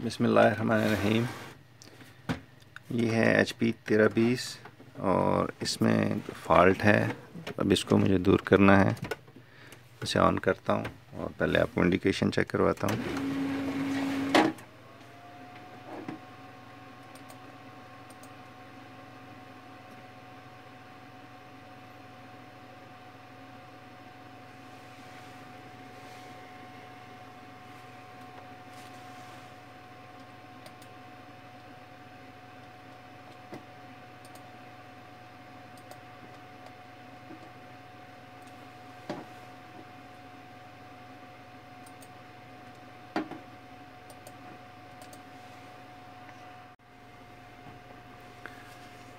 बिस्मिल्लाहिर्रहमानिर्रहीम। ये है HP 1320 और इसमें फ़ॉल्ट है। अब इसको मुझे दूर करना है। इसे ऑन करता हूँ और पहले आपको इंडिकेशन चेक करवाता हूँ।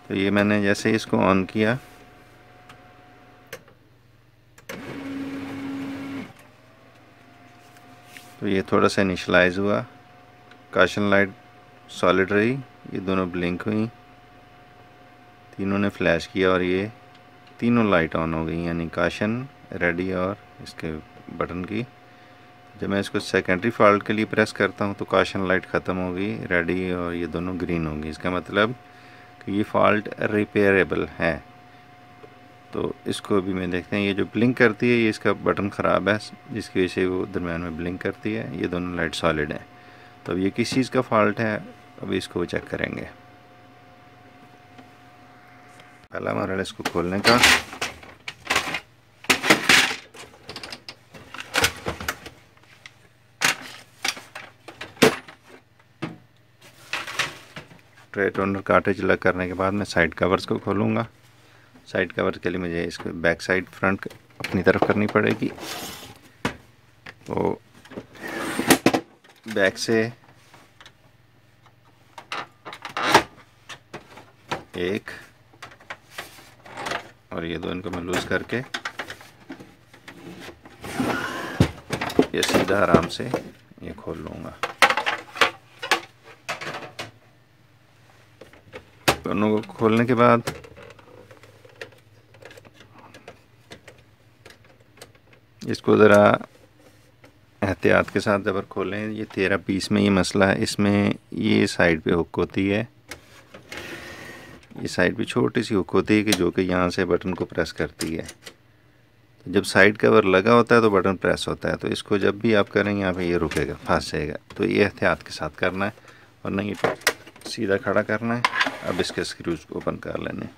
तो ये मैंने जैसे ही इसको ऑन किया तो ये थोड़ा सा इनिशलाइज़ हुआ। काशन लाइट सॉलिड रही, ये दोनों ब्लिंक हुई, तीनों ने फ्लैश किया और ये तीनों लाइट ऑन हो गई, यानी काशन, रेडी और इसके बटन की। जब मैं इसको सेकेंडरी फॉल्ट के लिए प्रेस करता हूँ तो काशन लाइट ख़त्म होगी, रेडी और ये दोनों ग्रीन होंगी। इसका मतलब कि ये फॉल्ट रिपेयरेबल है। तो इसको भी मैं देखते हैं, ये जो ब्लिंक करती है ये इसका बटन ख़राब है, जिसकी वजह से वो दरम्यान में ब्लिंक करती है। ये दोनों लाइट सॉलिड हैं। तो अब ये किस चीज़ का फॉल्ट है, अभी इसको चेक करेंगे। पहला मरहला इसको खोलने का। ट्रे टोनर कार्ट्रिज अलग करने के बाद मैं साइड कवर्स को खोलूँगा। साइड कवर के लिए मुझे इसको बैक साइड फ्रंट अपनी तरफ करनी पड़ेगी। तो बैक से एक और ये दो, इनको मैं लूज़ करके ये सीधा आराम से ये खोल लूँगा। दोनों को खोलने के बाद इसको ज़रा एहतियात के साथ ज़बर खोलें। ये 1320 में ये मसला है, इसमें ये साइड पे हुक होती है, ये साइड पे छोटी सी हुक होती है कि जो कि यहाँ से बटन को प्रेस करती है। तो जब साइड कवर लगा होता है तो बटन प्रेस होता है, तो इसको जब भी आप करेंगे यहाँ पे ये रुकेगा, फंस जाएगा। तो ये एहतियात के साथ करना है, वरना ये सीधा खड़ा करना है। अब इसके स्क्रूज को ओपन कर लेने।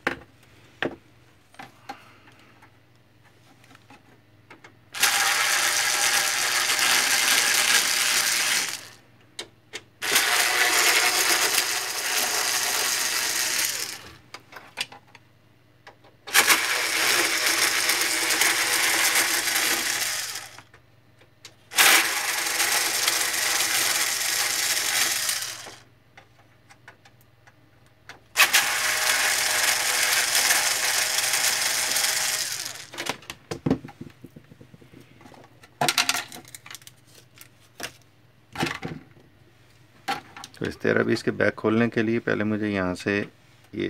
तो इस 1320 के बैक खोलने के लिए पहले मुझे यहाँ से ये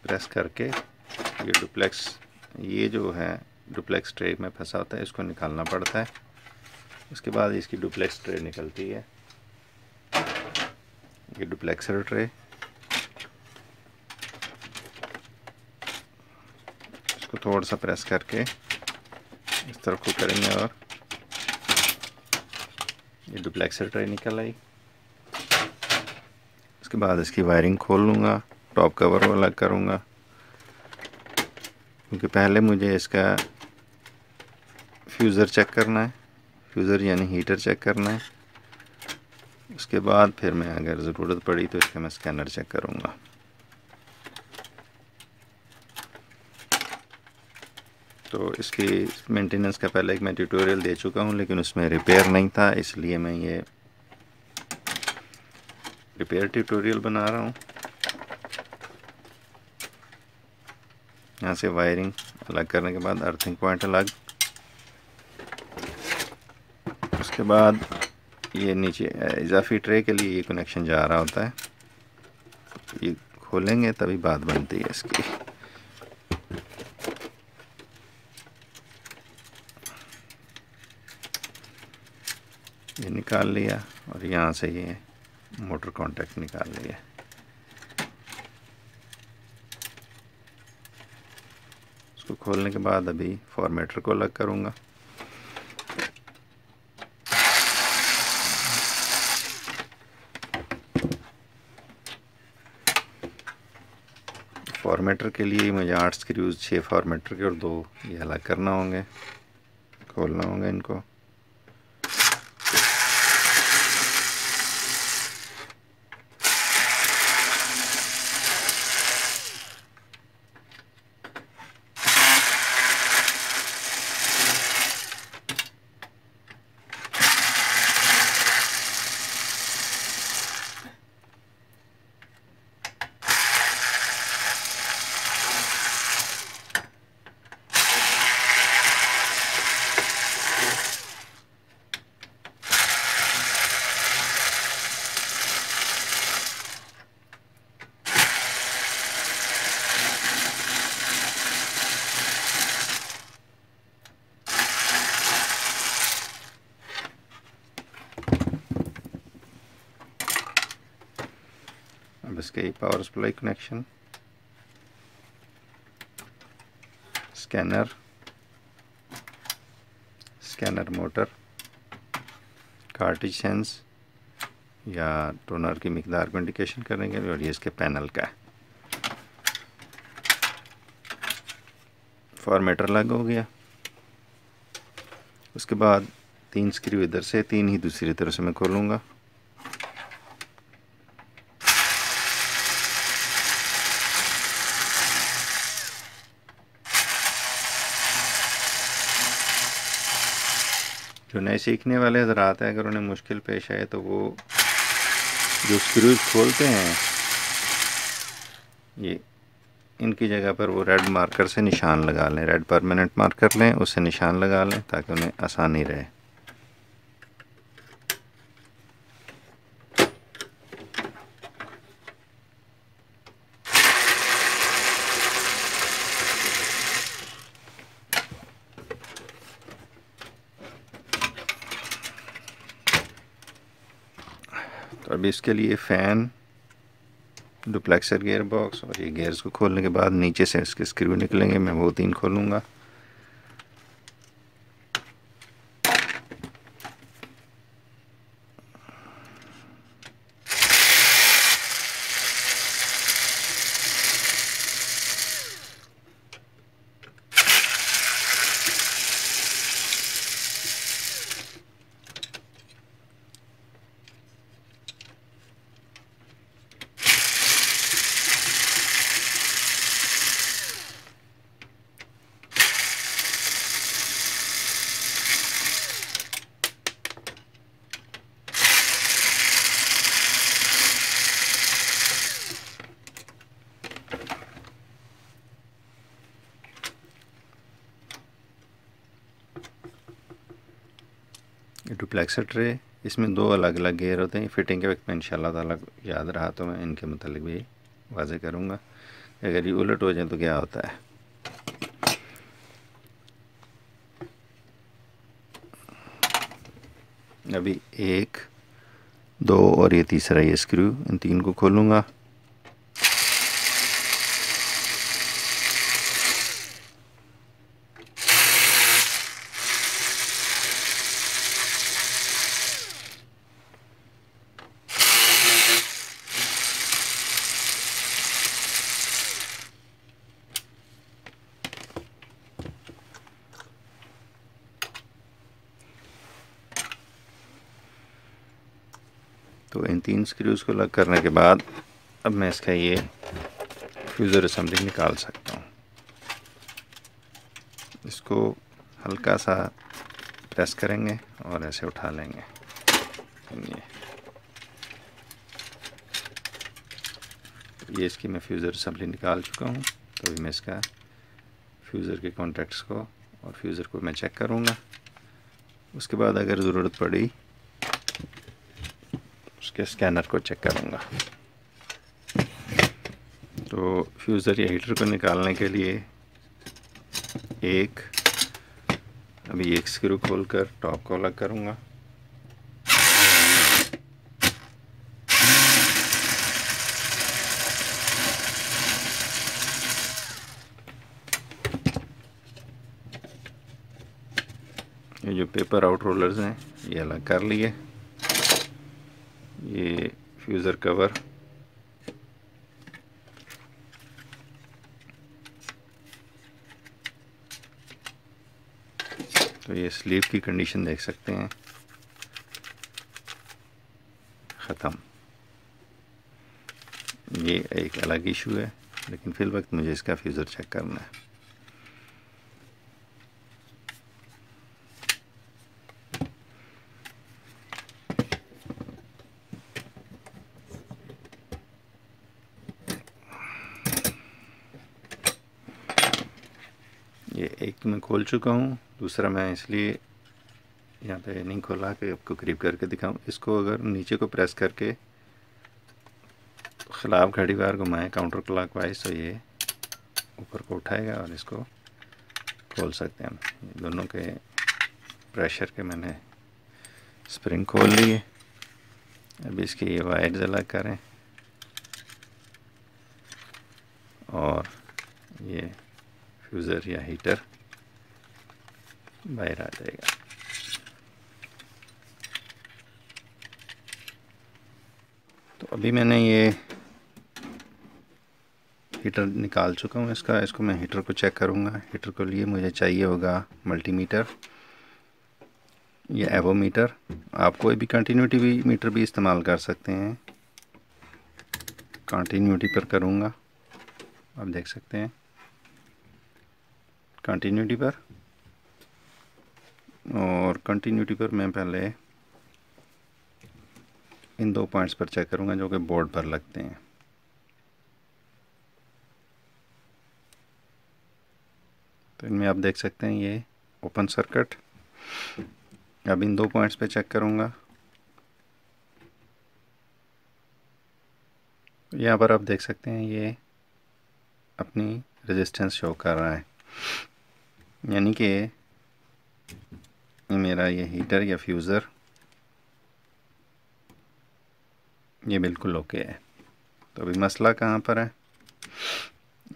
प्रेस करके ये डुप्लेक्स, ये जो है डुप्लेक्स ट्रे में फंसा होता है, इसको निकालना पड़ता है। उसके बाद इसकी डुप्लेक्स ट्रे निकलती है, ये डुप्लेक्सर ट्रे। इसको थोड़ा सा प्रेस करके इस तरफ को करेंगे और ये डुप्लेक्सर ट्रे निकल आई। उसके बाद इसकी वायरिंग खोल लूँगा, टॉप कवर अलग करूँगा, क्योंकि पहले मुझे इसका फ्यूज़र चेक करना है, फ्यूज़र यानी हीटर चेक करना है। उसके बाद फिर मैं अगर ज़रूरत पड़ी तो इसका मैं स्कैनर चेक करूँगा। तो इसकी मेंटेनेंस का पहले एक मैं ट्यूटोरियल दे चुका हूँ, लेकिन उसमें रिपेयर नहीं था, इसलिए मैं ये रिपेयर ट्यूटोरियल बना रहा हूँ। यहाँ से वायरिंग अलग करने के बाद अर्थिंग पॉइंट अलग। उसके बाद ये नीचे इजाफी ट्रे के लिए ये कनेक्शन जा रहा होता है, ये खोलेंगे तभी बात बनती है इसकी। ये निकाल लिया और यहाँ से ये मोटर कॉन्टैक्ट निकाल लिए। इसको खोलने के बाद अभी फॉर्मेटर को अलग करूँगा। फॉर्मेटर के लिए मुझे 8 स्क्रूज 6 फॉर्मेटर के और 2 ये अलग करना होंगे, खोलना होगा इनको। अब इसके power supply connection, scanner motor, cartridge sense या टोनर की मिकदार को इंडिकेशन करने के लिए, और ये इसके पैनल का है। फॉर्मेटर अलग हो गया। उसके बाद 3 स्क्रू इधर से, 3 ही दूसरी तरफ से मैं खोलूँगा। जो नए सीखने वाले हज़रात हैं, अगर उन्हें मुश्किल पेश आए तो वो जो स्क्रूज खोलते हैं, ये इनकी जगह पर वो रेड मार्कर से निशान लगा लें, रेड परमानेंट मार्कर लें, उससे निशान लगा लें ताकि उन्हें आसानी रहे। तो अभी इसके लिए फ़ैन, डुप्लेक्सर गियर बॉक्स और ये गियर्स को खोलने के बाद नीचे से इसके स्क्रू निकलेंगे, मैं वो 3 खोलूँगा। डुप्लेक्सर ट्रे, इसमें 2 अलग अलग गियर होते हैं। फिटिंग के वक्त में इंशाल्लाह ताला याद रहा तो मैं इनके मुतालिक भी वाज़े करूँगा। अगर ये उलट हो जाए तो क्या होता है। अभी 1, 2 और ये तीसरा ये स्क्रू, इन 3 को खोलूँगा। तो इन 3 स्क्रूज़ को अलग करने के बाद अब मैं इसका ये फ्यूज़र असेंबली निकाल सकता हूँ। इसको हल्का सा प्रेस करेंगे और ऐसे उठा लेंगे। ये इसकी मैं फ्यूज़र असेंबली निकाल चुका हूँ। तो अभी मैं इसका फ्यूज़र के कॉन्टैक्ट्स को और फ्यूज़र को मैं चेक करूँगा। उसके बाद अगर ज़रूरत पड़ी उसके स्कैनर को चेक करूँगा। तो फ्यूज़र या हीटर को निकालने के लिए अभी एक स्क्रू खोलकर टॉप को अलग करूँगा। जो पेपर आउट रोलर्स हैं ये अलग कर लिए। ये फ्यूज़र कवर, तो ये स्लीव की कंडीशन देख सकते हैं, ख़त्म। ये एक अलग इशू है, लेकिन फिल वक्त मुझे इसका फ्यूज़र चेक करना है। ये एक तो मैं खोल चुका हूँ, दूसरा मैं इसलिए यहाँ पे नहीं खोला कि आपको करीब करके दिखाऊं। इसको अगर नीचे को प्रेस करके ख़िलाफ़ घड़ीवार घुमाएं काउंटर क्लॉकवाइज, तो ये ऊपर को उठाएगा और इसको खोल सकते हैं हम। दोनों के प्रेशर के मैंने स्प्रिंग खोल लिए। अब इसके ये वायर्स अलग करें और ये फ्यूज़र या हीटर बाहर आ जाएगा। तो अभी मैंने ये हीटर निकाल चुका हूँ इसको मैं हीटर को चेक करूँगा। हीटर के लिए मुझे चाहिए होगा मल्टीमीटर या एवोमीटर। आप कोई भी कंटिन्यूटी भी मीटर भी इस्तेमाल कर सकते हैं। कंटिन्यूटी पर करूँगा, आप देख सकते हैं कंटिन्यूटी पर, और कंटिन्यूटी पर मैं पहले इन 2 पॉइंट्स पर चेक करूँगा जो कि बोर्ड पर लगते हैं। तो इनमें आप देख सकते हैं ये ओपन सर्किट। अब इन 2 पॉइंट्स पे चेक करूँगा। यहाँ पर आप देख सकते हैं ये अपनी रेजिस्टेंस शो कर रहा है, यानी कि मेरा ये हीटर या फ्यूज़र ये बिल्कुल ओके है। तो अभी मसला कहाँ पर है,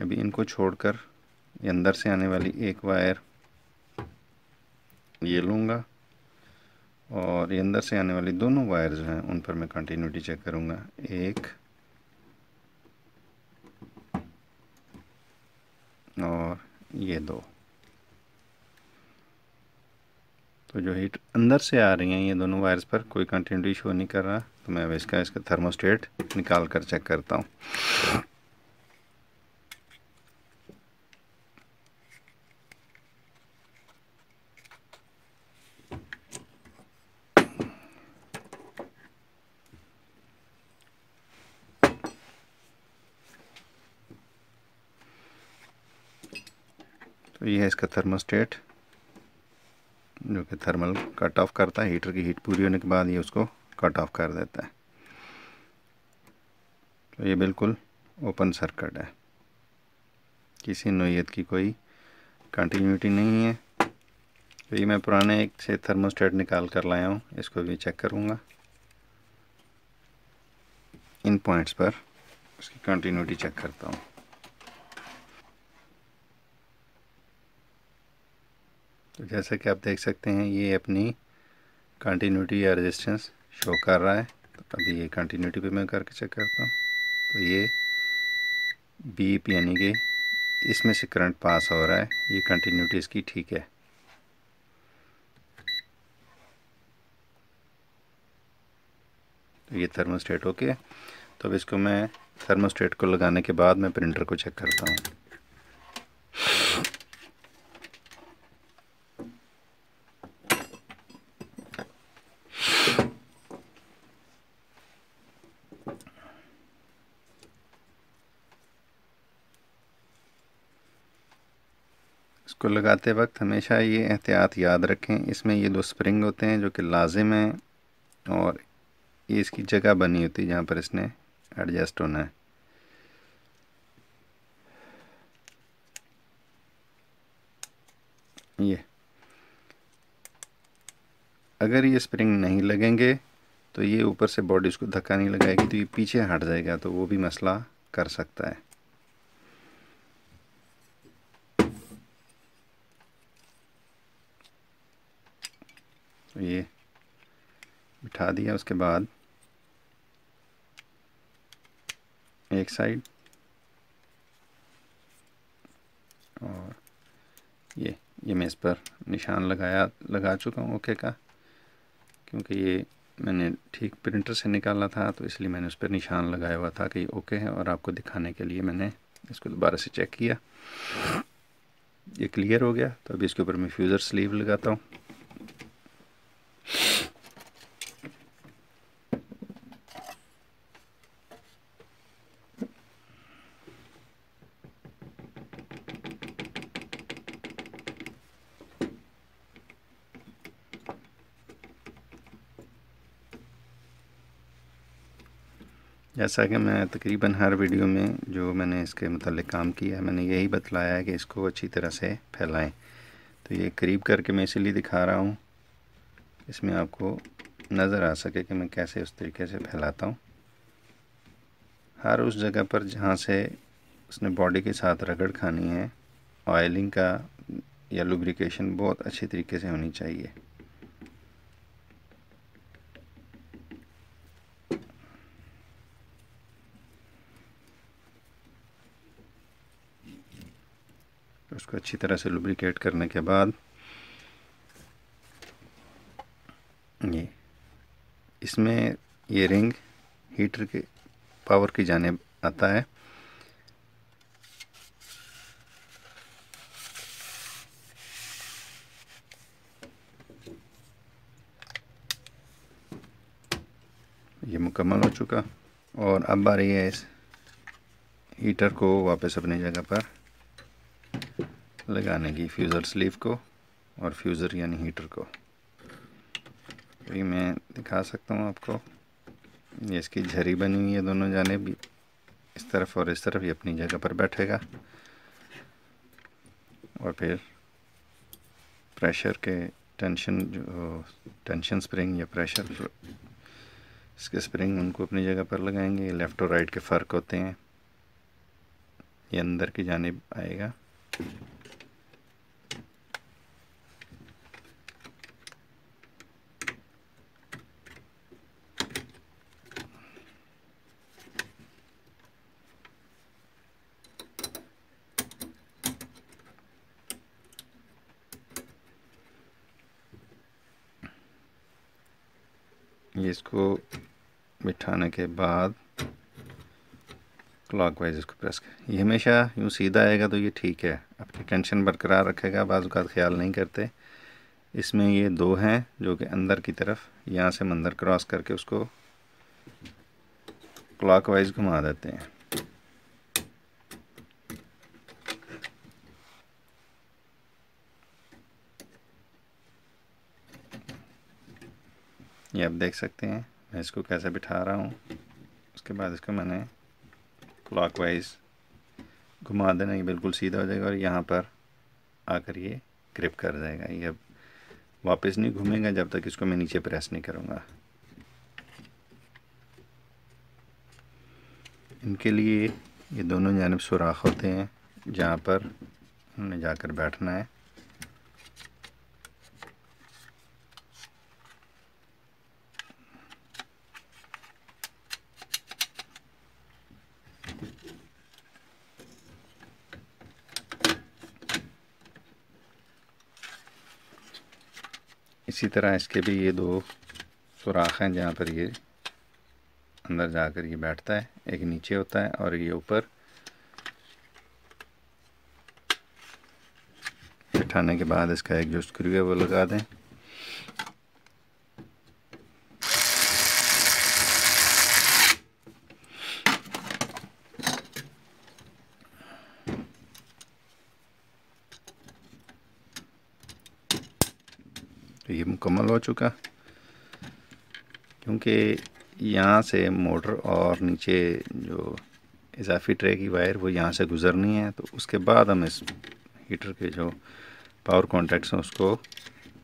अभी इनको छोड़कर ये अंदर से आने वाली एक वायर ये लूँगा और ये अंदर से आने वाली दोनों वायर्स हैं उन पर मैं कंटिन्यूटी चेक करूँगा। 1 और ये 2। तो जो हीट अंदर से आ रही हैं ये दोनों वायर्स पर कोई कंटिन्यूटी शो नहीं कर रहा, तो मैं अब इसका थर्मोस्टेट निकाल कर चेक करता हूँ। तो ये है इसका थर्मोस्टेट जो कि थर्मल कट ऑफ करता है। हीटर की हीट पूरी होने के बाद ये उसको कट ऑफ कर देता है। तो ये बिल्कुल ओपन सर्किट है, किसी नोयत की कोई कंटिन्यूटी नहीं है। तो ये मैं पुराने एक से थर्मोस्टेट निकाल कर लाया हूँ, इसको भी चेक करूँगा। इन पॉइंट्स पर उसकी कंटिन्यूटी चेक करता हूँ। तो जैसा कि आप देख सकते हैं ये अपनी कंटिन्यूटी या रेजिस्टेंस शो कर रहा है। तो अभी ये कंटिन्यूटी पे मैं करके चेक करता हूँ। तो ये बीप यानी कि इसमें से करंट पास हो रहा है, ये कंटिन्यूटी इसकी ठीक है। तो ये थर्मोस्टेट ओके। तो अब इसको मैं थर्मोस्टेट को लगाने के बाद मैं प्रिंटर को चेक करता हूँ। इसको लगाते वक्त हमेशा ये एहतियात याद रखें, इसमें ये 2 स्प्रिंग होते हैं जो कि लाजिम हैं और ये इसकी जगह बनी होती है जहाँ पर इसने एडजस्ट होना है। ये अगर ये स्प्रिंग नहीं लगेंगे तो ये ऊपर से बॉडी उसको धक्का नहीं लगाएगी, तो ये पीछे हट जाएगा, तो वो भी मसला कर सकता है। तो ये बिठा दिया। उसके बाद एक साइड और ये मैं इस पर निशान लगा चुका हूँ ओके का, क्योंकि ये मैंने ठीक प्रिंटर से निकाला था तो इसलिए मैंने उस पर निशान लगाया हुआ था कि ओके है, और आपको दिखाने के लिए मैंने इसको दोबारा से चेक किया। ये क्लियर हो गया। तो अभी इसके ऊपर मैं फ्यूज़र स्लीव लगाता हूँ। जैसा कि मैं तकरीबन हर वीडियो में जो मैंने इसके मतलब काम किया है, मैंने यही बतलाया है कि इसको अच्छी तरह से फैलाएं। तो ये करीब करके मैं इसीलिए दिखा रहा हूँ, इसमें आपको नज़र आ सके कि मैं कैसे उस तरीके से फैलाता हूँ। हर उस जगह पर जहाँ से उसने बॉडी के साथ रगड़ खानी है, ऑयलिंग का या लुब्रिकेशन बहुत अच्छी तरीके से होनी चाहिए। उसको अच्छी तरह से लुब्रिकेट करने के बाद ये इसमें ये रिंग हीटर के पावर की जानिब आता है। ये मुकम्मल हो चुका और अब बारी है इस हीटर को वापस अपनी जगह पर लगाने की, फ्यूज़र स्लीव को और फ्यूज़र यानी हीटर को। तो ये मैं दिखा सकता हूँ आपको। ये इसकी झरी बनी हुई है दोनों जानिब, इस तरफ और इस तरफ। ये अपनी जगह पर बैठेगा और फिर प्रेशर के टेंशन स्प्रिंग या प्रेशर इसके स्प्रिंग उनको अपनी जगह पर लगाएंगे। ये लेफ़्ट और राइट के फ़र्क होते हैं। ये अंदर की जानिब आएगा। ये इसको बिठाने के बाद क्लॉकवाइज इसको प्रेस कर, ये हमेशा यूँ सीधा आएगा तो ये ठीक है, अपनी टेंशन बरकरार रखेगा। बाज़ औक़ात ख्याल नहीं करते। इसमें ये दो हैं जो कि अंदर की तरफ यहाँ से मंदर क्रॉस करके उसको क्लॉकवाइज घुमा देते हैं। ये आप देख सकते हैं मैं इसको कैसे बिठा रहा हूँ। उसके बाद इसको मैंने क्लॉकवाइज घुमा देना, ये बिल्कुल सीधा हो जाएगा और यहाँ पर आकर ये ग्रिप कर जाएगा। ये अब वापस नहीं घूमेगा जब तक इसको मैं नीचे प्रेस नहीं करूँगा। इनके लिए ये दोनों जानिब सुराख होते हैं जहाँ पर हमने जाकर बैठना है। इसी तरह इसके भी ये दो सुराख हैं जहाँ पर ये अंदर जाकर ये बैठता है। एक नीचे होता है और ये ऊपर। बिठाने के बाद इसका एक जो स्क्रू है वो लगा दें। तो ये मुकम्मल हो चुका, क्योंकि यहाँ से मोटर और नीचे जो इजाफी ट्रे की वायर वो यहाँ से गुज़रनी है। तो उसके बाद हम इस हीटर के जो पावर कॉन्टैक्ट्स हैं उसको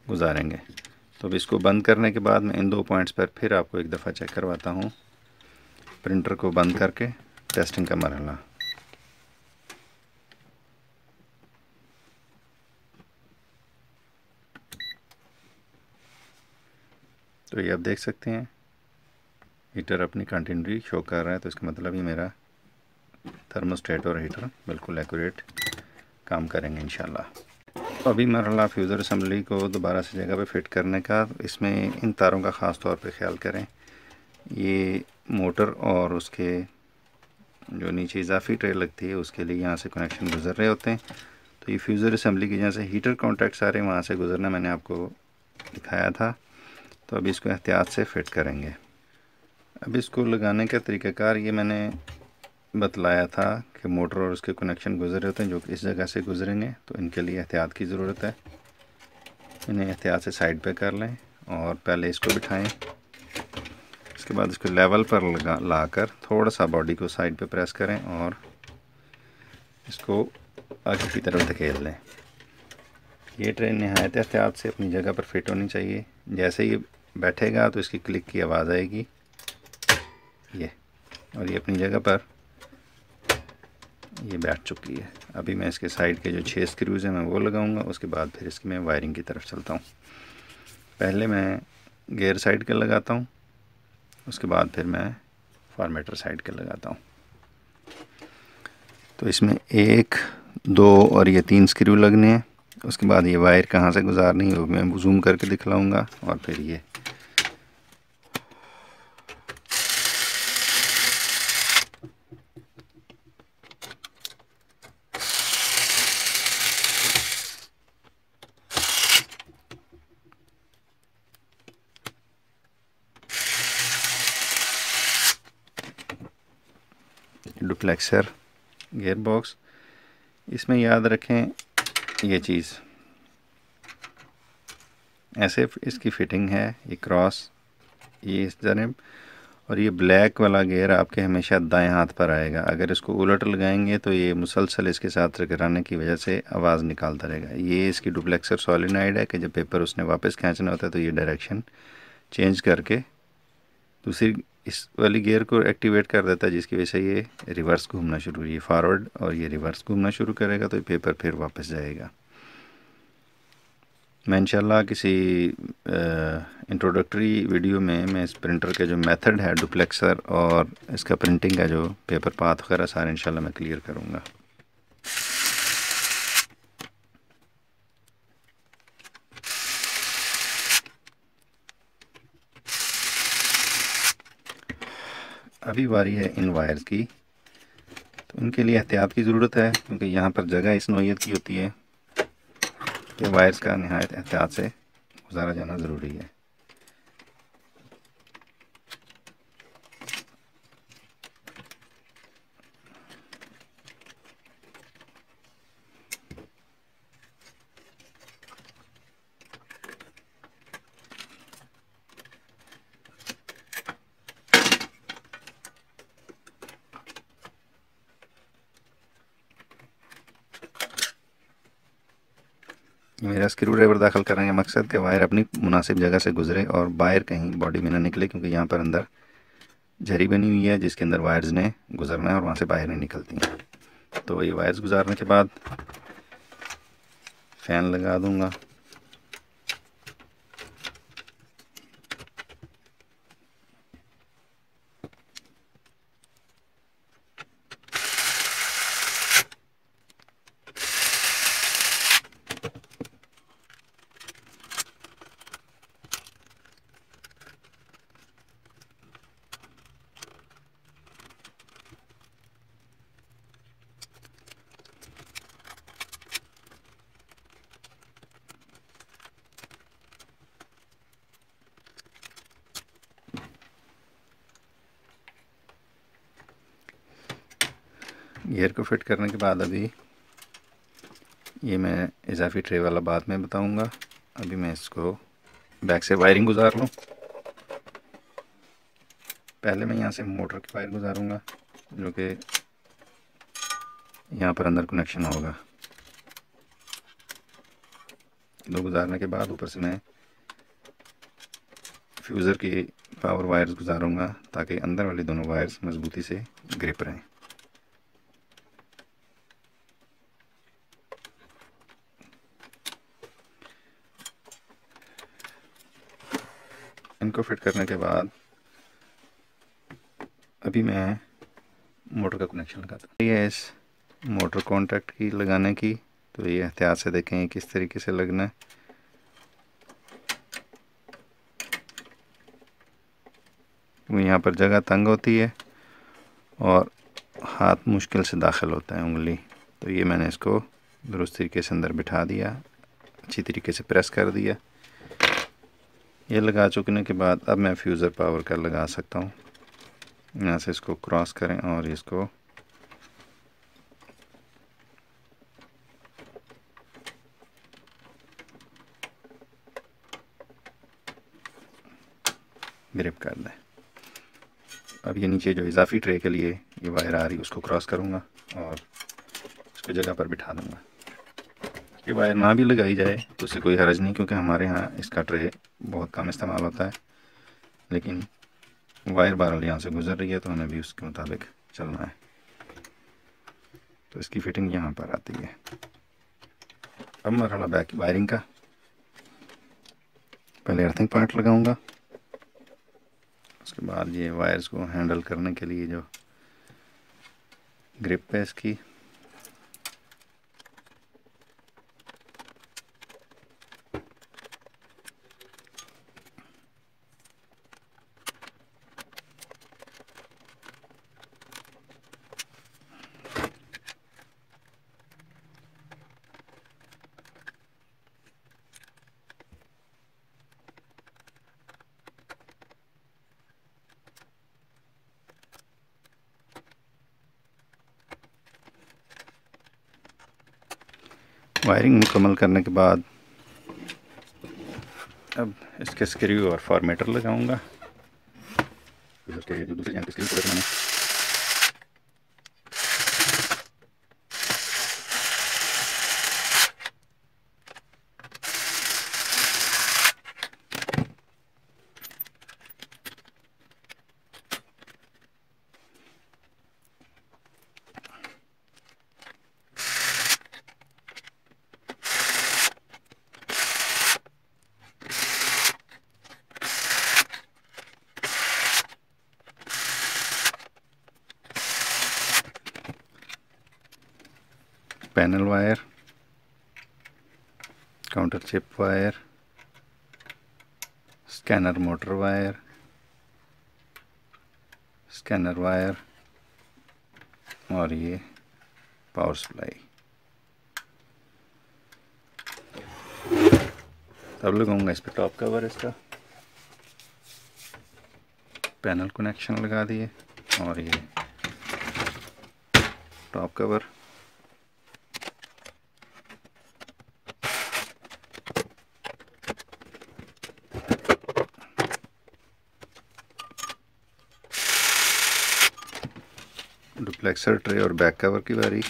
गुजारेंगे। तो अब इसको बंद करने के बाद मैं इन दो पॉइंट्स पर फिर आपको एक दफ़ा चेक करवाता हूँ, प्रिंटर को बंद करके टेस्टिंग का मरहला। तो ये आप देख सकते हैं हीटर अपनी कंटिन्यूटी शो कर रहा है, तो इसका मतलब ये मेरा थर्मोस्टेट और हीटर बिल्कुल एक्यूरेट काम करेंगे इंशाल्लाह। अभी मरहला फ्यूज़र असम्बली को दोबारा से जगह पे फिट करने का। इसमें इन तारों का ख़ास तौर पे ख्याल करें। ये मोटर और उसके जो नीचे इजाफी ट्रे लगती है उसके लिए यहाँ से कनेक्शन गुजर रहे होते हैं। तो ये फ्यूज़र असम्बली की जहाँ से हीटर कॉन्टैक्ट सारे वहाँ से गुजरना मैंने आपको दिखाया था। तो अभी इसको एहतियात से फिट करेंगे। अब इसको लगाने का तरीक़ाकार ये मैंने बतलाया था कि मोटर और उसके कनेक्शन गुजरे होते हैं जो कि इस जगह से गुजरेंगे, तो इनके लिए एहतियात की ज़रूरत है। इन्हें एहतियात से साइड पे कर लें और पहले इसको बिठाएं। इसके बाद इसको लेवल पर लाकर थोड़ा सा बॉडी को साइड पे प्रेस करें और इसको आगे की तरफ धकेल लें। ये ट्रे नहायत एहतियात से अपनी जगह पर फिट होनी चाहिए। जैसे ये बैठेगा तो इसकी क्लिक की आवाज़ आएगी ये, और ये अपनी जगह पर ये बैठ चुकी है। अभी मैं इसके साइड के जो 6 स्क्रूज़ हैं मैं वो लगाऊंगा। उसके बाद फिर इसकी मैं वायरिंग की तरफ चलता हूँ। पहले मैं गियर साइड के लगाता हूँ, उसके बाद फिर मैं फार्मेटर साइड के लगाता हूँ। तो इसमें 1, 2 और ये 3 स्क्रू लगने हैं। उसके बाद ये वायर कहाँ से गुजारनी है वो मैं जूम करके दिखलाऊँगा। और फिर ये डुप्लेक्सर गियर बॉक्स। इसमें याद रखें ये चीज़ ऐसे इसकी फिटिंग है, ये क्रॉस ये इस तरह, और ये ब्लैक वाला गियर आपके हमेशा दाएं हाथ पर आएगा। अगर इसको उलट लगाएंगे तो ये मुसलसल इसके साथ टकराने की वजह से आवाज़ निकालता रहेगा। ये इसकी डुप्लेक्सर सॉलिनॉइड है कि जब पेपर उसने वापस खींचना होता है तो ये डायरेक्शन चेंज करके दूसरी इस वाली गियर को एक्टिवेट कर देता है, जिसकी वजह से ये रिवर्स घूमना शुरू, ये फॉरवर्ड और ये रिवर्स घूमना शुरू करेगा तो ये पेपर फिर वापस जाएगा। मैं इंशाल्लाह किसी इंट्रोडक्टरी वीडियो में मैं इस प्रिंटर के जो मेथड है डुप्लेक्सर और इसका प्रिंटिंग का जो पेपर पाथ वगैरह सारे इंशाल्लाह मैं क्लियर करूँगा। अभी बारी है इन वायर्स की। तो इनके लिए एहतियात की ज़रूरत है क्योंकि यहाँ पर जगह इस नौइयत की होती है कि वायर्स का नहायत एहतियात से गुजारा जाना ज़रूरी है। मेरा स्क्रू ड्राइवर दाखिल करने का मकसद कि वायर अपनी मुनासिब जगह से गुजरे और बाहर कहीं बॉडी में ना निकले, क्योंकि यहाँ पर अंदर झरी बनी हुई है जिसके अंदर वायर्स ने गुजरना है और वहाँ से बाहर नहीं निकलती हैं। तो ये वायर्स गुजारने के बाद फ़ैन लगा दूँगा। गियर को फिट करने के बाद अभी ये मैं इजाफी ट्रे वाला बाद में बताऊंगा। अभी मैं इसको बैक से वायरिंग गुजार लूँ। पहले मैं यहाँ से मोटर की वायर गुजारूंगा जो कि यहाँ पर अंदर कनेक्शन होगा। दो गुजारने के बाद ऊपर से मैं फ्यूज़र की पावर वायर्स गुजारूंगा ताकि अंदर वाली दोनों वायर्स मजबूती से ग्रिप रहें। इनको फिट करने के बाद अभी मैं मोटर का कनेक्शन लगाता हूँ। ये इस मोटर कॉन्टैक्ट की लगाने की, तो ये एहतियात से देखें किस तरीके से लगना है। वो यहाँ पर जगह तंग होती है और हाथ मुश्किल से दाखिल होता है, उंगली। तो ये मैंने इसको दुरुस्त तरीके से अंदर बिठा दिया, अच्छी तरीके से प्रेस कर दिया। ये लगा चुकने के बाद अब मैं फ्यूज़र पावर का लगा सकता हूँ। यहाँ से इसको क्रॉस करें और इसको ग्रिप कर दें। अब ये नीचे जो इजाफी ट्रे के लिए ये वायर आ रही है उसको क्रॉस करूँगा और उसको जगह पर बिठा दूँगा। ये वायर ना भी लगाई जाए तो उससे कोई हर्ज नहीं, क्योंकि हमारे यहाँ इसका ट्रे बहुत कम इस्तेमाल होता है, लेकिन वायर बहरहाल यहाँ से गुजर रही है तो हमें भी उसके मुताबिक चलना है। तो इसकी फिटिंग यहाँ पर आती है। अब मरहला बैक वायरिंग का, पहले अर्थिंग पॉइंट लगाऊंगा, उसके बाद ये वायर्स को हैंडल करने के लिए जो ग्रिप है इसकी, वायरिंग मुकम्मल करने के बाद अब इसके स्क्रू और फॉर्मेटर लगाऊंगा। दूसरी जगह स्क्रू को लगाना, panel wire, counter chip wire, scanner motor wire, scanner wire और ये पावर सप्लाई। तब लगाऊंगा इस पर टॉप कवर, इसका पैनल कनेक्शन लगा दिए और ये टॉप कवर। डुप्लेक्सर ट्रे और बैक कवर की बारी।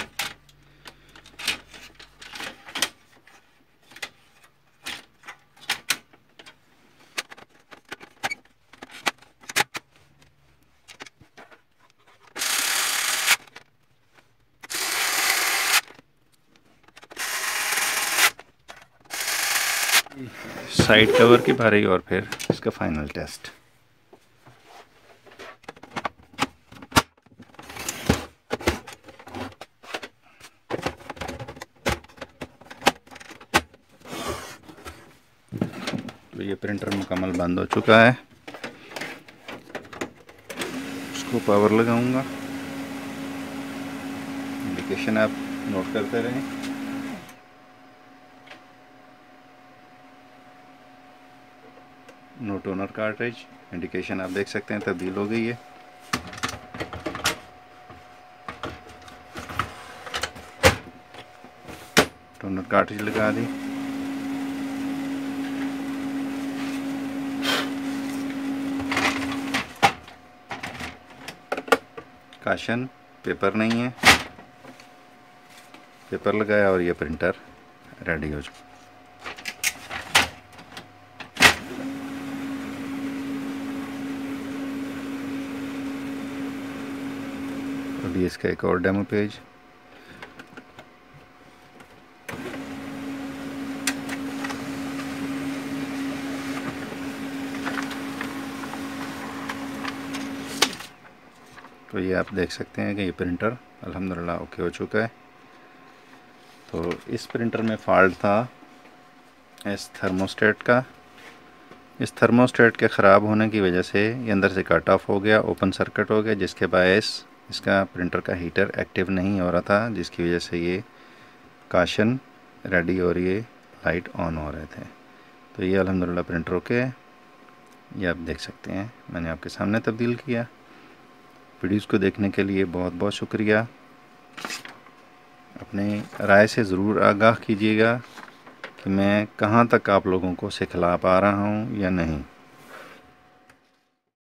साइड कवर की बारी और फिर इसका फाइनल टेस्ट। तो ये प्रिंटर मुकम्मल बंद हो चुका है, उसको पावर लगाऊंगा। इंडिकेशन आप नोट करते रहें। नो टोनर कार्ट्रिज, इंडिकेशन आप देख सकते हैं तब्दील हो गई है। टोनर कार्ट्रिज लगा दी। काशन पेपर नहीं है, पेपर लगाया और ये प्रिंटर रेडी हो चुका। अभी इसका एक और डेमो पेज। तो ये आप देख सकते हैं कि ये प्रिंटर अल्हम्दुलिल्लाह ओके हो चुका है। तो इस प्रिंटर में फॉल्ट था इस थर्मोस्टेट का। इस थर्मोस्टेट के ख़राब होने की वजह से ये अंदर से कट ऑफ हो गया, ओपन सर्किट हो गया, जिसके बायस इसका प्रिंटर का हीटर एक्टिव नहीं हो रहा था, जिसकी वजह से ये काशन रेडी और ये लाइट ऑन हो रहे थे। तो ये अल्हम्दुलिल्लाह प्रिंटर ओके है, ये आप देख सकते हैं मैंने आपके सामने तब्दील किया। वीडियोज़ को देखने के लिए बहुत बहुत शुक्रिया। अपनी राय से ज़रूर आगाह कीजिएगा कि मैं कहाँ तक आप लोगों को सिखला पा रहा हूँ या नहीं।